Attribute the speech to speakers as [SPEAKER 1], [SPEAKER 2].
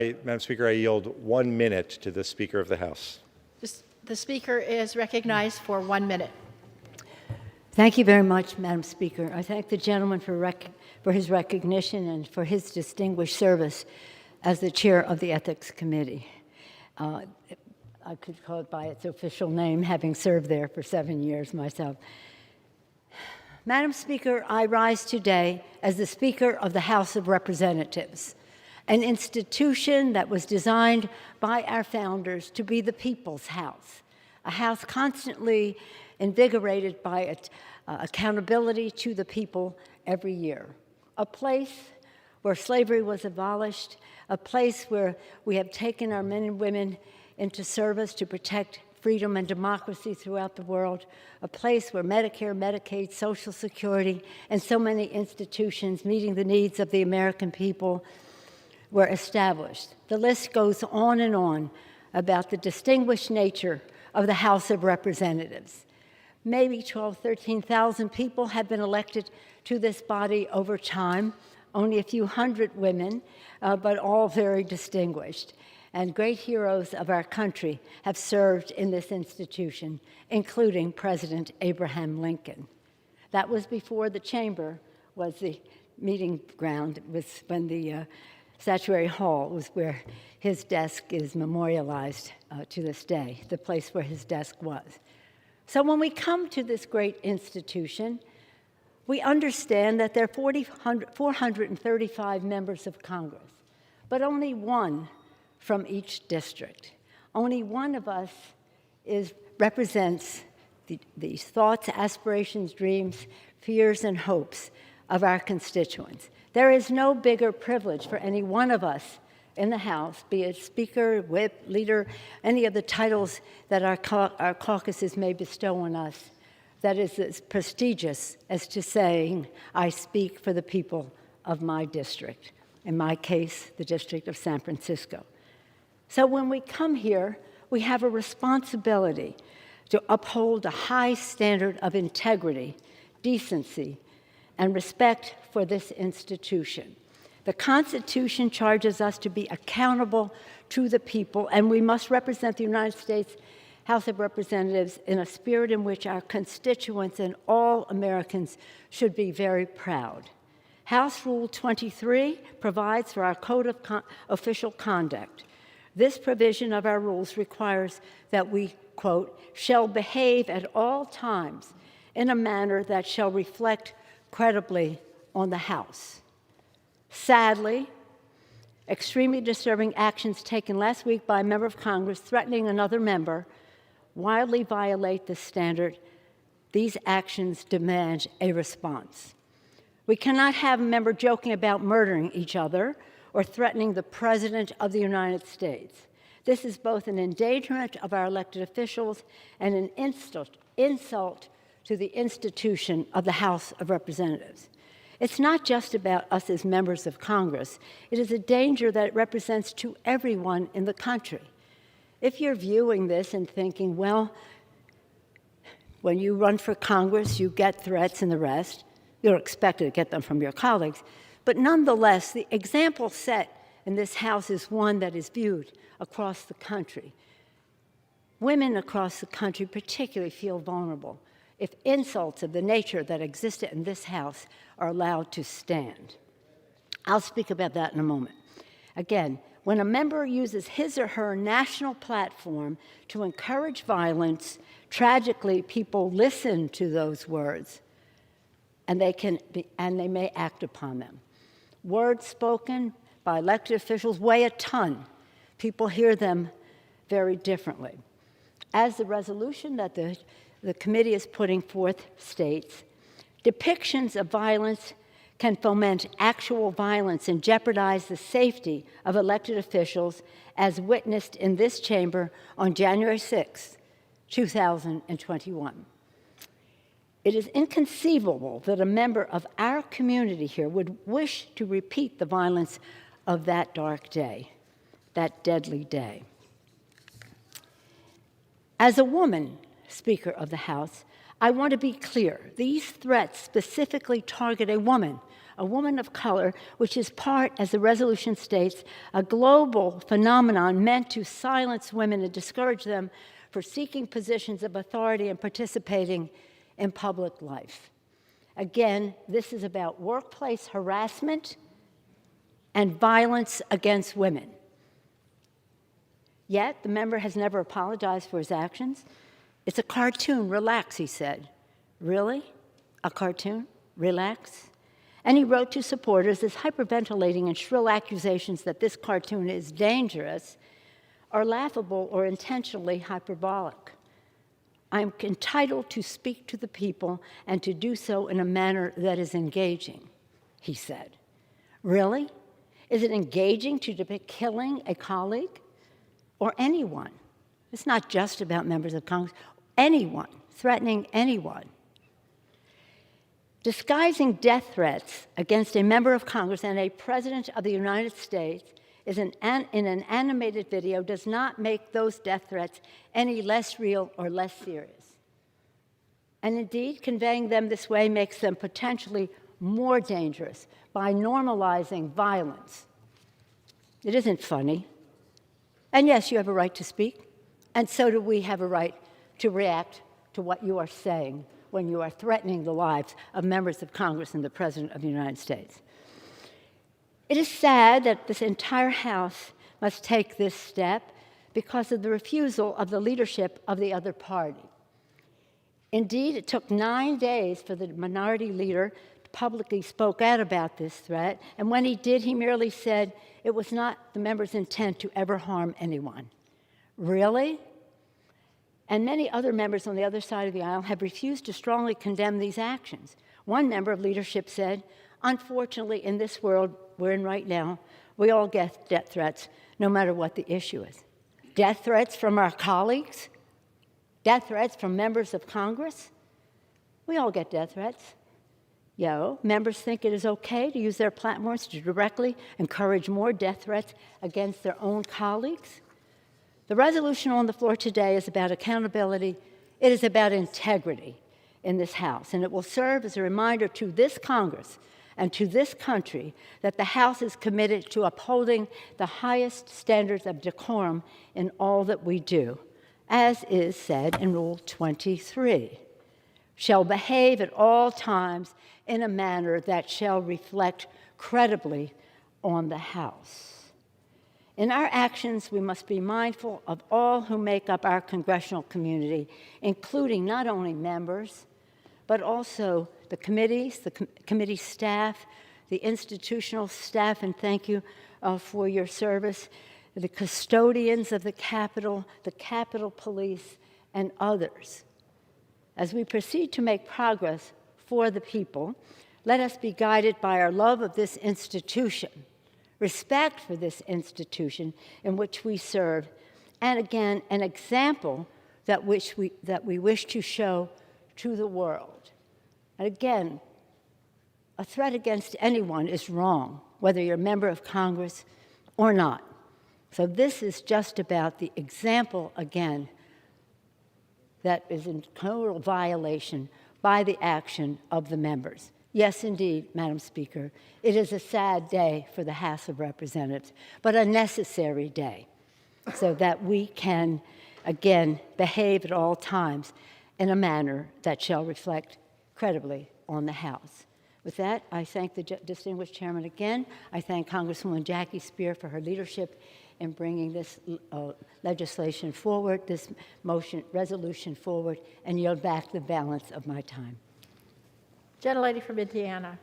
[SPEAKER 1] Madam Speaker, I yield 1 minute to the Speaker of the House.
[SPEAKER 2] The Speaker is recognized for 1 minute.
[SPEAKER 3] Thank you very much, Madam Speaker. I thank the gentleman for his recognition and for his distinguished service as the chair of the Ethics Committee. I could call it by its official name, having served there for 7 years myself. Madam Speaker, I rise today as the Speaker of the House of Representatives, an institution that was designed by our founders to be the people's house, a house constantly invigorated by accountability to the people every year, a place where slavery was abolished, a place where we have taken our men and women into service to protect freedom and democracy throughout the world, a place where Medicare, Medicaid, Social Security, and so many institutions meeting the needs of the American people were established. The list goes on and on about the distinguished nature of the House of Representatives. Maybe 13,000 people have been elected to this body over time, only a few hundred women, but all very distinguished. And great heroes of our country have served in this institution, including President Abraham Lincoln. That was before the chamber was the meeting ground. It was when the Statuary Hall was where his desk is memorialized to this day, the place where his desk was. So when we come to this great institution, we understand that there are 435 members of Congress, but only one from each district. Only one of us represents these thoughts, aspirations, dreams, fears, and hopes of our constituents. There is no bigger privilege for any one of us in the House, be it Speaker, Whip, Leader, any of the titles that our caucuses may bestow on us, that is as prestigious as to saying, I speak for the people of my district, in my case, the District of San Francisco. So when we come here, we have a responsibility to uphold a high standard of integrity, decency, and respect for this institution. The Constitution charges us to be accountable to the people, and we must represent the United States House of Representatives in a spirit in which our constituents and all Americans should be very proud. House Rule 23 provides for our Code of Official Conduct. This provision of our rules requires that we, quote, shall behave at all times in a manner that shall reflect credibly on the House. Sadly, extremely disturbing actions taken last week by a member of Congress threatening another member wildly violate this standard. These actions demand a response. We cannot have a member joking about murdering each other or threatening the President of the United States. This is both an endangerment of our elected officials and an insult to the institution of the House of Representatives. It's not just about us as members of Congress. It is a danger that it represents to everyone in the country. If you're viewing this and thinking, well, when you run for Congress, you get threats and the rest, you're expected to get them from your colleagues. But nonetheless, the example set in this House is one that is viewed across the country. Women across the country particularly feel vulnerable if insults of the nature that existed in this House are allowed to stand. I'll speak about that in a moment. Again, when a member uses his or her national platform to encourage violence, tragically, people listen to those words, and they may act upon them. Words spoken by elected officials weigh a ton. People hear them very differently. As the resolution that the committee is putting forth states, depictions of violence can foment actual violence and jeopardize the safety of elected officials, as witnessed in this chamber on January 6, 2021. It is inconceivable that a member of our community here would wish to repeat the violence of that dark day, that deadly day. As a woman, Speaker of the House, I want to be clear. These threats specifically target a woman a woman of color, which is part, as the resolution states, a global phenomenon meant to silence women and discourage them for seeking positions of authority and participating in public life. Again, this is about workplace harassment and violence against women. Yet, the member has never apologized for his actions. It's a cartoon, relax, he said. Really? A cartoon? Relax? And he wrote to supporters as hyperventilating and shrill accusations that this cartoon is dangerous are laughable or intentionally hyperbolic. I'm entitled to speak to the people and to do so in a manner that is engaging, he said. Really? Is it engaging to depict killing a colleague or anyone? It's not just about members of Congress. Anyone, threatening anyone. Disguising death threats against a member of Congress and a president of the United States in an animated video does not make those death threats any less real or less serious. And indeed, conveying them this way makes them potentially more dangerous by normalizing violence. It isn't funny. And yes, you have a right to speak, and so do we have a right to react to what you are saying when you are threatening the lives of members of Congress and the President of the United States. It is sad that this entire House must take this step because of the refusal of the leadership of the other party. Indeed, it took 9 days for the minority leader to publicly spoke out about this threat, and when he did, he merely said it was not the member's intent to ever harm anyone. Really? And many other members on the other side of the aisle have refused to strongly condemn these actions. One member of leadership said, unfortunately, in this world we're in right now, we all get death threats, no matter what the issue is. Death threats from our colleagues, death threats from members of Congress. We all get death threats. Members think it is okay to use their platforms to directly encourage more death threats against their own colleagues. The resolution on the floor today is about accountability. It is about integrity in this House, and it will serve as a reminder to this Congress and to this country that the House is committed to upholding the highest standards of decorum in all that we do, as is said in Rule 23, shall behave at all times in a manner that shall reflect credibly on the House. In our actions, we must be mindful of all who make up our congressional community, including not only members, but also the committees, the committee staff, the institutional staff, and thank you for your service, the custodians of the Capitol Police, and others. As we proceed to make progress for the people, let us be guided by our love of this institution, respect for this institution in which we serve, and again, an example that we wish to show to the world. And again, a threat against anyone is wrong, whether you're a member of Congress or not. So this is just about the example, again, that is in total violation by the action of the members. Yes, indeed, Madam Speaker, it is a sad day for the House of Representatives, but a necessary day so that we can, again, behave at all times in a manner that shall reflect credibly on the House. With that, I thank the distinguished chairman again. I thank Congresswoman Jackie Spear for her leadership in bringing this legislation forward, this resolution forward, and yield back the balance of my time.
[SPEAKER 2] Gentlelady from Indiana.